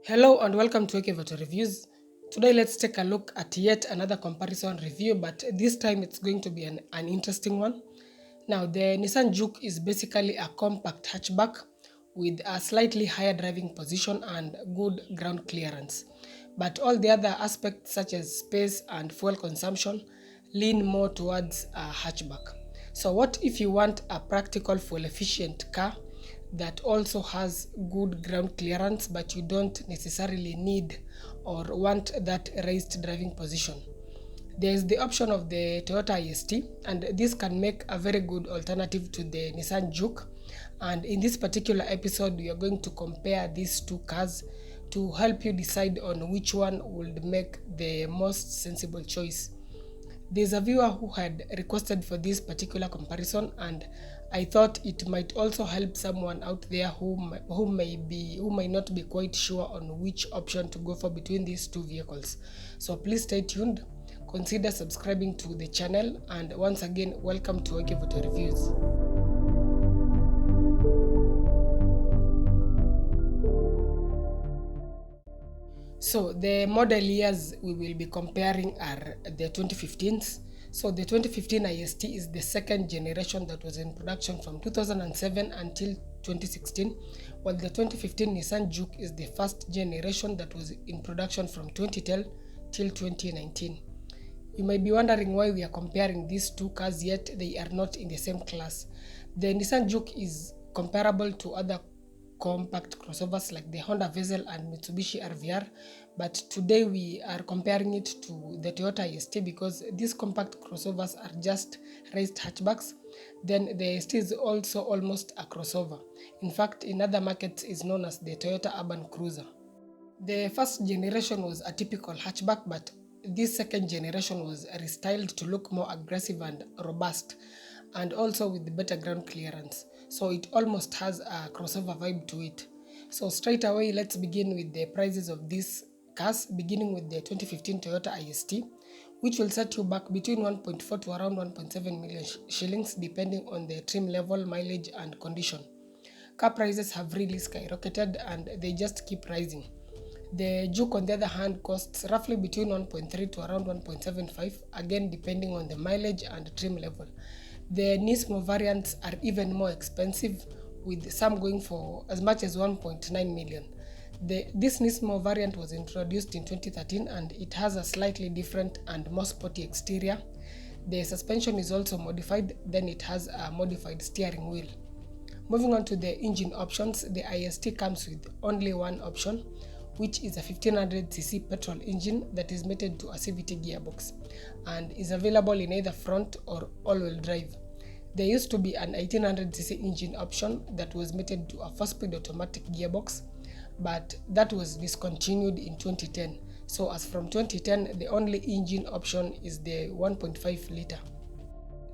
Hello and welcome to Ekevato Reviews. Today let's take a look at yet another comparison review, but this time it's going to be an interesting one. Now the Nissan Juke is basically a compact hatchback with a slightly higher driving position and good ground clearance. But all the other aspects such as space and fuel consumption lean more towards a hatchback. So what if you want a practical fuel efficient car that also has good ground clearance, but you don't necessarily need or want that raised driving position? There is the option of the Toyota IST, and this can make a very good alternative to the Nissan Juke. And in this particular episode, we are going to compare these two cars to help you decide on which one would make the most sensible choice. There's a viewer who had requested for this particular comparison, and I thought it might also help someone out there who may not be quite sure on which option to go for between these two vehicles. So please stay tuned, consider subscribing to the channel, and once again welcome to Ekevato Reviews. So the model years we will be comparing are the 2015s. So the 2015 IST is the second generation that was in production from 2007 until 2016, while the 2015 Nissan Juke is the first generation that was in production from 2010 till 2019. You might be wondering why we are comparing these two cars yet they are not in the same class. The Nissan Juke is comparable to other compact crossovers like the Honda Vezel and Mitsubishi RVR, but today we are comparing it to the Toyota IST because these compact crossovers are just raised hatchbacks. Then the IST is also almost a crossover. In fact, in other markets is known as the Toyota Urban Cruiser. The first generation was a typical hatchback, but this second generation was restyled to look more aggressive and robust, and also with better ground clearance. So it almost has a crossover vibe to it. So straight away, let's begin with the prices of these cars, beginning with the 2015 Toyota IST, which will set you back between 1.4 to around 1.7 million shillings, depending on the trim level, mileage, and condition. Car prices have really skyrocketed and they just keep rising. The Juke, on the other hand, costs roughly between 1.3 to around 1.75, again depending on the mileage and trim level. The Nismo variants are even more expensive, with some going for as much as 1.9 million. This Nismo variant was introduced in 2013 and it has a slightly different and more sporty exterior. The suspension is also modified, then it has a modified steering wheel. Moving on to the engine options, the IST comes with only one option, which is a 1500cc petrol engine that is mated to a CVT gearbox and is available in either front or all-wheel drive. There used to be an 1800cc engine option that was mated to a 4-speed automatic gearbox, but that was discontinued in 2010. So as from 2010, the only engine option is the 1.5 liter.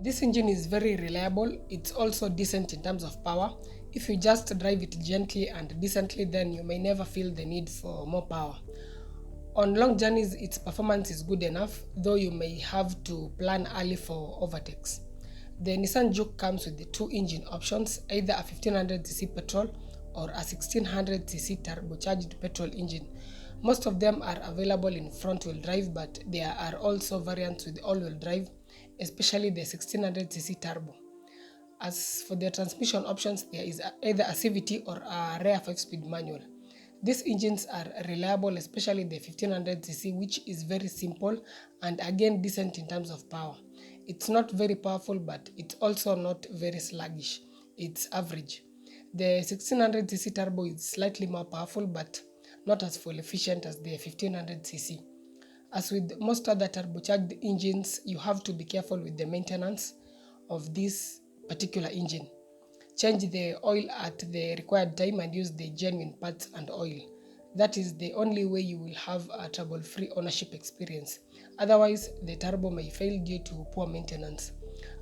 This engine is very reliable. It's also decent in terms of power. If you just drive it gently and decently, then you may never feel the need for more power. On long journeys, its performance is good enough, though you may have to plan early for overtakes. The Nissan Juke comes with the two engine options, either a 1500cc petrol or a 1600cc turbocharged petrol engine. Most of them are available in front-wheel drive, but there are also variants with all-wheel drive, especially the 1600cc turbo. As for the transmission options, there is either a CVT or a rear 5-speed manual. These engines are reliable, especially the 1500cc, which is very simple and again decent in terms of power. It's not very powerful, but it's also not very sluggish. It's average. The 1600cc turbo is slightly more powerful, but not as fuel efficient as the 1500cc. As with most other turbocharged engines, you have to be careful with the maintenance of this particular engine. Change the oil at the required time and use the genuine parts and oil. That is the only way you will have a trouble-free ownership experience. Otherwise, the turbo may fail due to poor maintenance.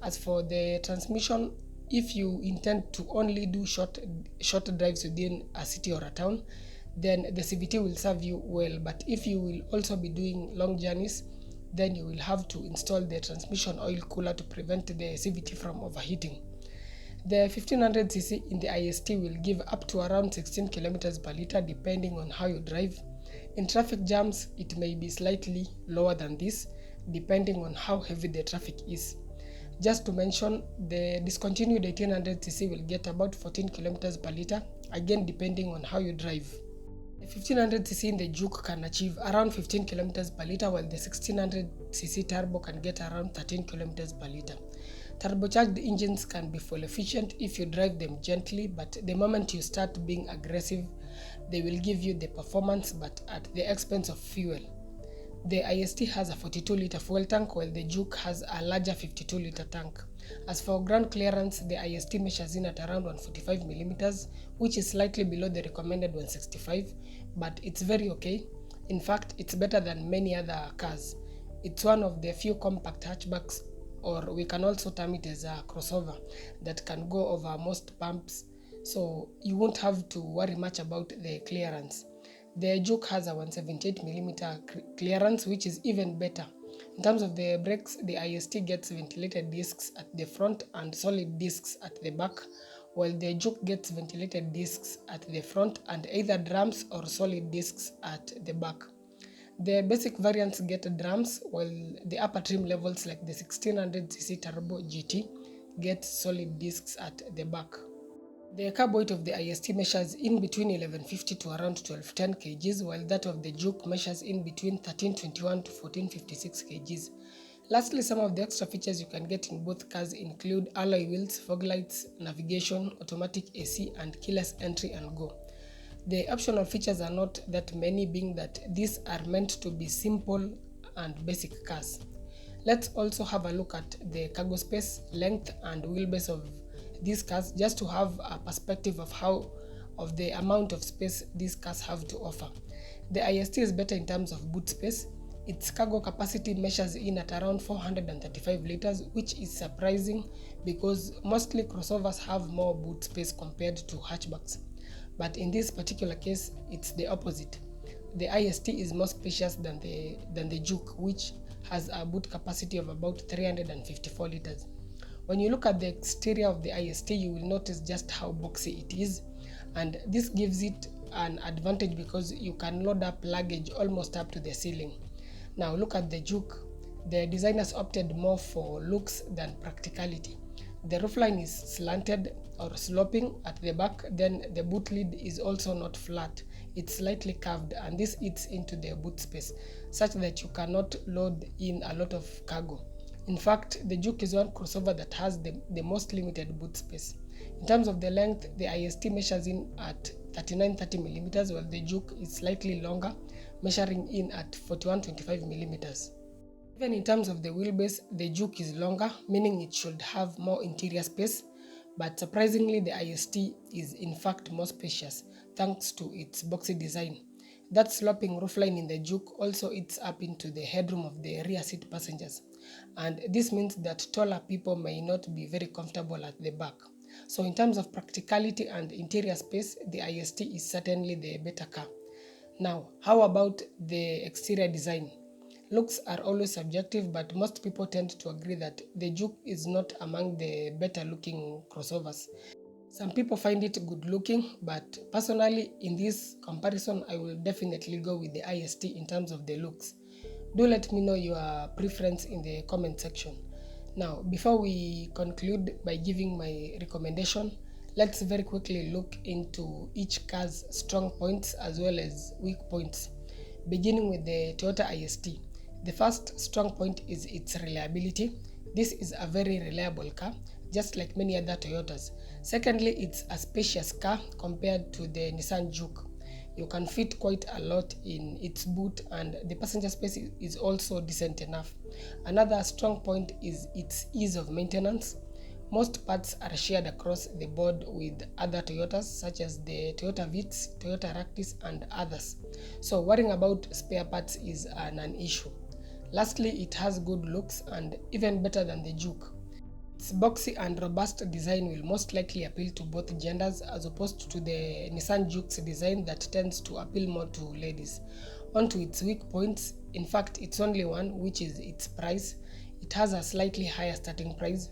As for the transmission, if you intend to only do short drives within a city or a town, then the CVT will serve you well. But if you will also be doing long journeys, then you will have to install the transmission oil cooler to prevent the CVT from overheating. The 1500cc in the IST will give up to around 16 kilometers per liter depending on how you drive. In traffic jams, it may be slightly lower than this depending on how heavy the traffic is. Just to mention, the discontinued 1800cc will get about 14 kilometers per liter, again depending on how you drive. The 1500cc in the Juke can achieve around 15 kilometers per liter, while the 1600cc turbo can get around 13 kilometers per liter. Turbocharged engines can be fuel efficient if you drive them gently, but the moment you start being aggressive, they will give you the performance but at the expense of fuel. The IST has a 42-liter fuel tank, while the Juke has a larger 52-liter tank. As for ground clearance, the IST measures in at around 145mm, which is slightly below the recommended 165, but it's very okay. In fact, it's better than many other cars. It's one of the few compact hatchbacks, or we can also term it as a crossover, that can go over most bumps, so you won't have to worry much about the clearance. The Juke has a 178mm clearance, which is even better. In terms of the brakes, the IST gets ventilated discs at the front and solid discs at the back, while the Juke gets ventilated discs at the front and either drums or solid discs at the back. The basic variants get drums, while the upper trim levels like the 1600cc Turbo GT get solid discs at the back. The carb weight of the IST measures in between 1150 to around 1210 kgs, while that of the Juke measures in between 1321 to 1456 kgs. Lastly, some of the extra features you can get in both cars include alloy wheels, fog lights, navigation, automatic AC, and keyless entry and go. The optional features are not that many, being that these are meant to be simple and basic cars. Let's also have a look at the cargo space, length, and wheelbase of these cars, just to have a perspective of the amount of space these cars have to offer. The IST is better in terms of boot space. Its cargo capacity measures in at around 435 liters, which is surprising because mostly crossovers have more boot space compared to hatchbacks. But in this particular case, it's the opposite. The IST is more spacious than the Juke, which has a boot capacity of about 354 liters. When you look at the exterior of the IST, you will notice just how boxy it is, and this gives it an advantage because you can load up luggage almost up to the ceiling. Now look at the Juke. The designers opted more for looks than practicality. The roofline is slanted or sloping at the back, then the boot lid is also not flat. It's slightly curved, and this eats into the boot space such that you cannot load in a lot of cargo. In fact, the Juke is one crossover that has the most limited boot space. In terms of the length, the IST measures in at 3930mm, while the Juke is slightly longer, measuring in at 4125mm. Even in terms of the wheelbase, the Juke is longer, meaning it should have more interior space, but surprisingly the IST is in fact more spacious thanks to its boxy design. That sloping roofline in the Juke also eats up into the headroom of the rear seat passengers, and this means that taller people may not be very comfortable at the back. So in terms of practicality and interior space, the IST is certainly the better car. Now, how about the exterior design? Looks are always subjective, but most people tend to agree that the Juke is not among the better looking crossovers. Some people find it good looking, but personally in this comparison I will definitely go with the IST in terms of the looks. Do let me know your preference in the comment section. Now, before we conclude by giving my recommendation, let's very quickly look into each car's strong points as well as weak points. Beginning with the Toyota IST. The first strong point is its reliability. This is a very reliable car, just like many other Toyotas. Secondly, it's a spacious car compared to the Nissan Juke. You can fit quite a lot in its boot, and the passenger space is also decent enough. Another strong point is its ease of maintenance. Most parts are shared across the board with other Toyotas such as the Toyota Vitz, Toyota Raktis, and others. So worrying about spare parts is a non-issue. Lastly, it has good looks and even better than the Juke. Its boxy and robust design will most likely appeal to both genders as opposed to the Nissan Juke's design that tends to appeal more to ladies. On to its weak points. In fact, it's only one, which is its price. It has a slightly higher starting price.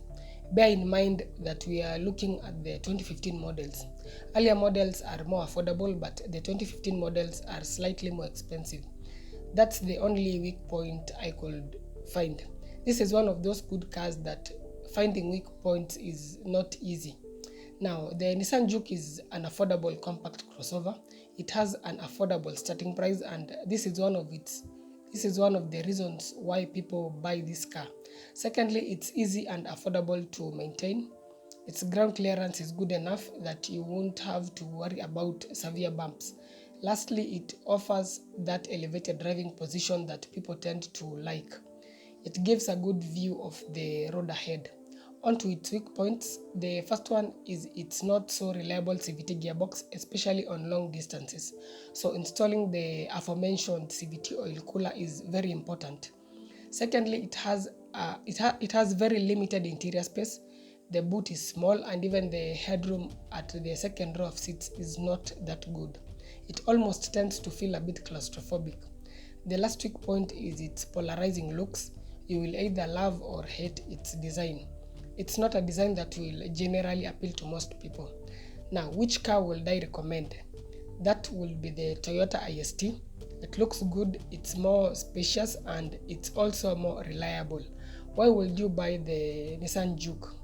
Bear in mind that we are looking at the 2015 models. Earlier models are more affordable, but the 2015 models are slightly more expensive. That's the only weak point I could find. This is one of those good cars that finding weak points is not easy. Now, the Nissan Juke is an affordable compact crossover. It has an affordable starting price, and this is one of the reasons why people buy this car. Secondly, it's easy and affordable to maintain. Its ground clearance is good enough that you won't have to worry about severe bumps. Lastly, it offers that elevated driving position that people tend to like. It gives a good view of the road ahead. On to its weak points. The first one is its not so reliable CVT gearbox, especially on long distances. So installing the aforementioned CVT oil cooler is very important. Secondly, it has very limited interior space. The boot is small, and even the headroom at the second row of seats is not that good. It almost tends to feel a bit claustrophobic. The last weak point is its polarizing looks. You will either love or hate its design. It's not a design that will generally appeal to most people. Now, which car would I recommend? That will be the Toyota IST. It looks good, it's more spacious, and it's also more reliable. Why would you buy the Nissan Juke?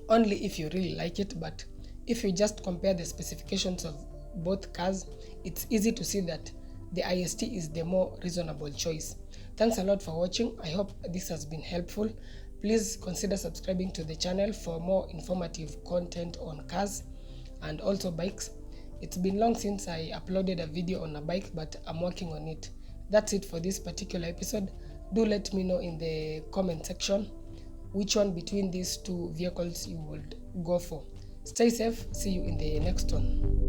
Only if you really like it, but if you just compare the specifications of both cars, it's easy to see that the IST is the more reasonable choice. Thanks a lot for watching. I hope this has been helpful. Please consider subscribing to the channel for more informative content on cars and also bikes. It's been long since I uploaded a video on a bike, but I'm working on it. That's it for this particular episode. Do let me know in the comment section which one between these two vehicles you would go for. Stay safe. See you in the next one.